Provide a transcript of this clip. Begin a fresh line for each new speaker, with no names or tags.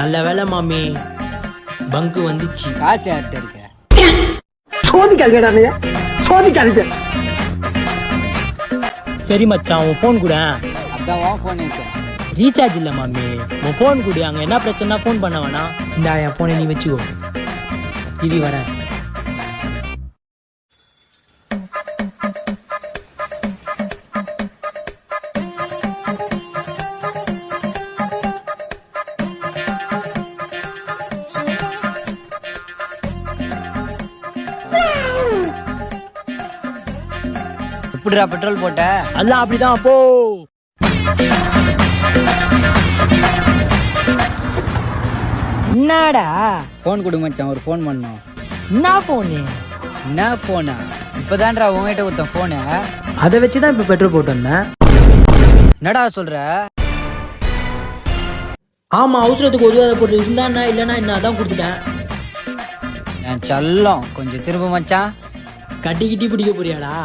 நல்ல வேலை மாமி, பங்கு வந்துச்சு.
காசு யார்கிட்ட இருக்க?
சோதிக்காதீங்க, சோதிக்காதீங்க.
சரி மச்சான், உன் ஃபோன் கூட.
அதான் உன் ஃபோன் இருக்கு.
ரீசார்ஜ் இல்லை மாமி, உன் ஃபோன் கொடு. அங்கே என்ன பிரச்சனை ஃபோன் பண்ண வேணாம். இந்த என் ஃபோனை நீ வச்சுக்கோ. இடி வரேன்.
எப்படிடா பெட்ரோல் போட்ட?
எல்லாம் அப்படிதான் போ. என்னடா
ஃபோன் கொடு மச்சான், ஒரு ஃபோன் பண்ணோம்.
என்ன ஃபோனு?
என்ன ஃபோனா? இப்பதான்டா உங்ககிட்ட ஒருத்தன் ஃபோனு.
அதை வச்சுதான் இப்ப பெட்ரோல் போட்டு வந்தேன்.
என்னடா சொல்ற?
ஆமா, அவசரத்துக்கு உதவாத பொருள் இருந்தா இல்லைன்னா என்ன, அதான் கொடுத்துட்டேன்.
என் செல்லம், கொஞ்சம் திரும்ப மச்சான்.
கட்டி கிட்டி பிடிக்க போறியாடா?